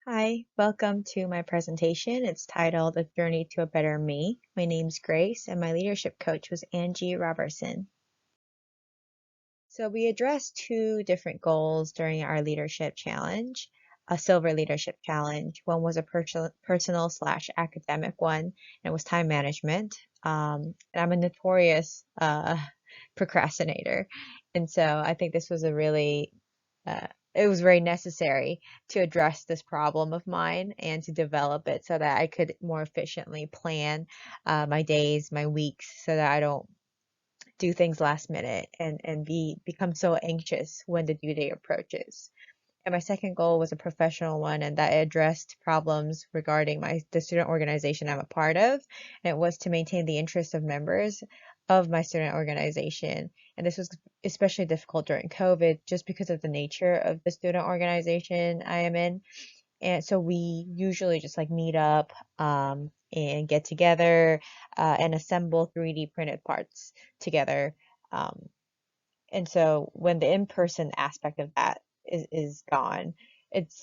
Hi, welcome to my presentation. It's titled A Journey to a Better Me. My name's Grace, and my leadership coach was Angie Robertson. So we addressed two different goals during our leadership challenge, a silver leadership challenge. One was a personal slash academic one, and it was time management. And I'm a notorious procrastinator. And so I think this was uh, it was very necessary to address this problem of mine and to develop it so that I could more efficiently plan my days, my weeks, so that I don't do things last minute and become so anxious when the due date approaches. And my second goal was a professional one, and that addressed problems regarding the student organization I'm a part of. And it was to maintain the interests of members of my student organization. And this was especially difficult during COVID just because of the nature of the student organization I am in. And so we usually just like meet up and get together and assemble 3D printed parts together. Um, and so when the in-person aspect of that is gone, it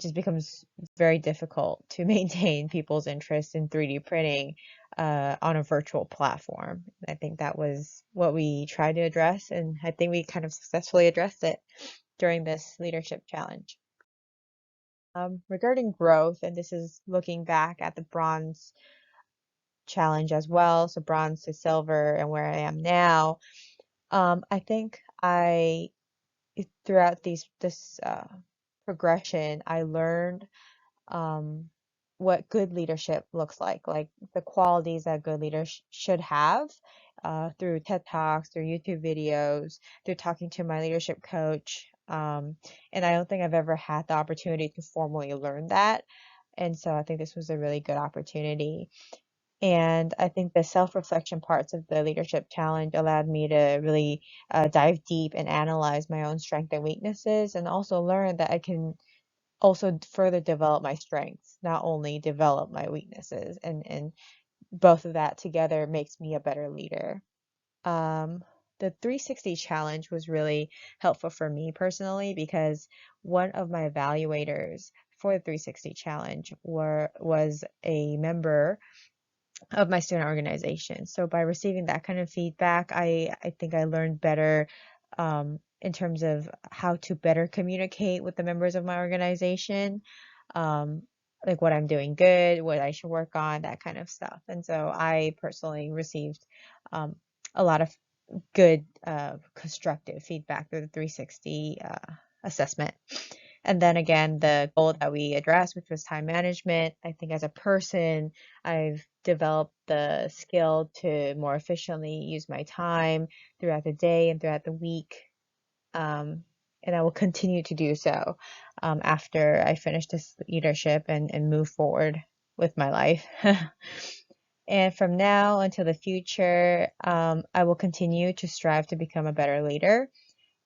just becomes very difficult to maintain people's interest in 3D printing on a virtual platform. I think that was what we tried to address, and I think we kind of successfully addressed it during this leadership challenge. Regarding growth, and this is looking back at the bronze challenge as well, so bronze to silver and where I am now. I think throughout this progression, I learned um, what good leadership looks like the qualities that good leaders should have through TED Talks, through YouTube videos, through talking to my leadership coach. And I don't think I've ever had the opportunity to formally learn that. And so I think this was a really good opportunity. And I think the self-reflection parts of the leadership challenge allowed me to really dive deep and analyze my own strengths and weaknesses, and also learn that I can also further develop my strengths, not only develop my weaknesses. And both of that together makes me a better leader. Um, the 360 challenge was really helpful for me personally because one of my evaluators for the 360 challenge was a member of my student organization. So by receiving that kind of feedback, I think I learned better in terms of how to better communicate with the members of my organization, um, like what I'm doing good, what I should work on, that kind of stuff. And so I personally received um, a lot of good constructive feedback through the 360 assessment. And then again, the goal that we addressed, which was time management, I think as a person, I've developed the skill to more efficiently use my time throughout the day and throughout the week. Um, and I will continue to do so after I finish this leadership and move forward with my life. And from now until the future, I will continue to strive to become a better leader.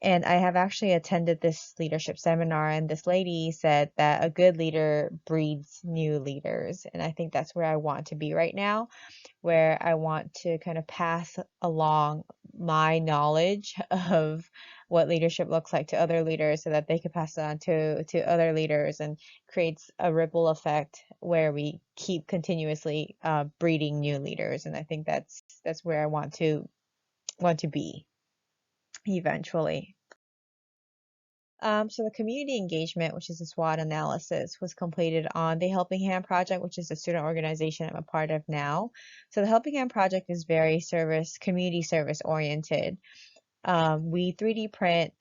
And I have actually attended this leadership seminar, and this lady said that a good leader breeds new leaders. And I think that's where I want to be right now, where I want to kind of pass along my knowledge of what leadership looks like to other leaders so that they can pass it on to other leaders and creates a ripple effect where we keep continuously breeding new leaders. And I think that's where I want to be eventually. So the community engagement, which is a SWOT analysis, was completed on the Helping Hand Project, which is the student organization I'm a part of now. So the Helping Hand Project is very community service oriented. We 3D print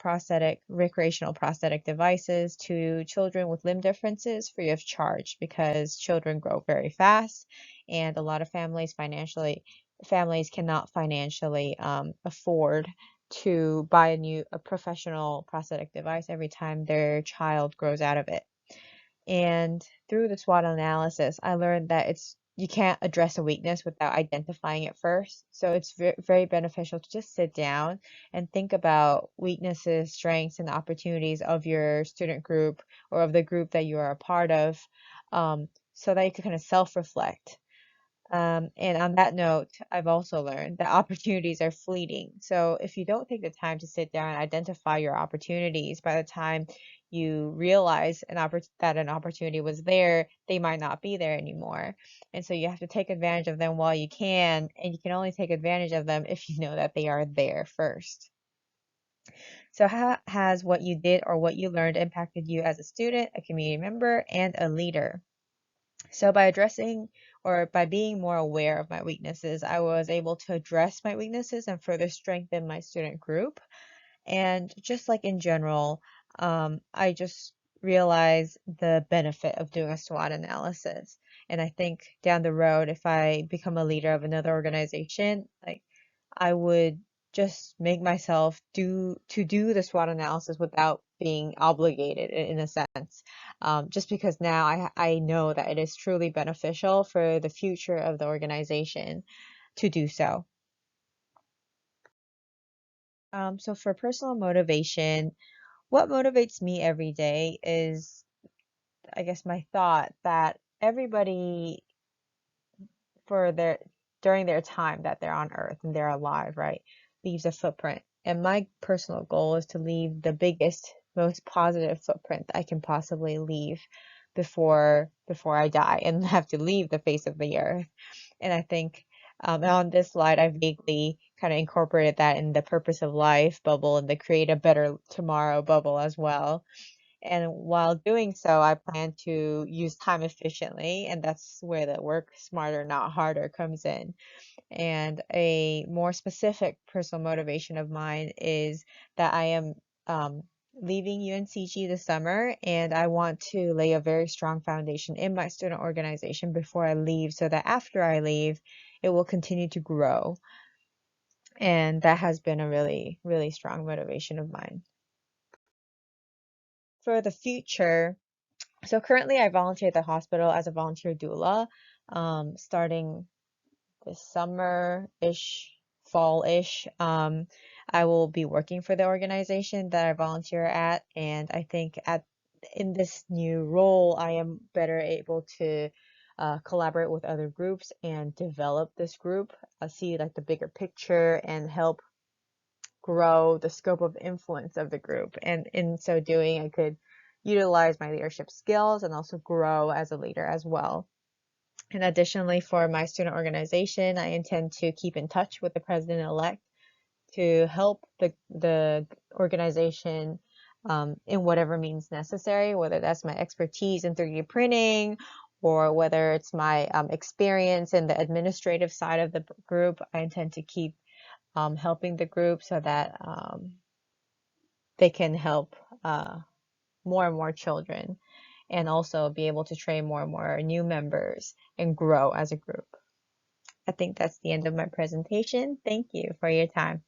recreational prosthetic devices to children with limb differences free of charge because children grow very fast, and a lot of families cannot financially afford to buy a professional prosthetic device every time their child grows out of it. And through the SWOT analysis, I learned that you can't address a weakness without identifying it first. So it's very beneficial to just sit down and think about weaknesses, strengths, and opportunities of your student group or of the group that you are a part of, so that you can kind of self-reflect. And on that note, I've also learned that opportunities are fleeting. So if you don't take the time to sit down and identify your opportunities, by the time you realize that an opportunity was there, they might not be there anymore. And so you have to take advantage of them while you can, and you can only take advantage of them if you know that they are there first. So how has what you did or what you learned impacted you as a student, a community member, and a leader? So by addressing or by being more aware of my weaknesses, I was able to address my weaknesses and further strengthen my student group. And just like in general, I just realized the benefit of doing a SWOT analysis. And I think down the road, if I become a leader of another organization, like I would just make myself do the SWOT analysis without being obligated in a sense. Just because now I know that it is truly beneficial for the future of the organization to do so. So for personal motivation, what motivates me every day is, I guess, my thought that everybody for their during their time that they're on Earth and they're alive, right, leaves a footprint. And my personal goal is to leave the biggest, most positive footprint that I can possibly leave before I die and have to leave the face of the earth. And I think on this slide, I vaguely kind of incorporated that in the purpose of life bubble and the create a better tomorrow bubble as well. And while doing so, I plan to use time efficiently, and that's where the work smarter, not harder comes in. And a more specific personal motivation of mine is that I am leaving UNCG this summer, and I want to lay a very strong foundation in my student organization before I leave, so that after I leave, it will continue to grow. And that has been a really, really strong motivation of mine. For the future, so currently I volunteer at the hospital as a volunteer doula, starting this summer-ish, fall-ish. I will be working for the organization that I volunteer at, and I think in this new role, I am better able to collaborate with other groups and develop this group, see like the bigger picture and help grow the scope of influence of the group. And in so doing, I could utilize my leadership skills and also grow as a leader as well. And additionally, for my student organization, I intend to keep in touch with the president-elect to help the organization in whatever means necessary, whether that's my expertise in 3D printing or whether it's my experience in the administrative side of the group. I intend to keep helping the group so that they can help more and more children and also be able to train more and more new members and grow as a group. I think that's the end of my presentation. Thank you for your time.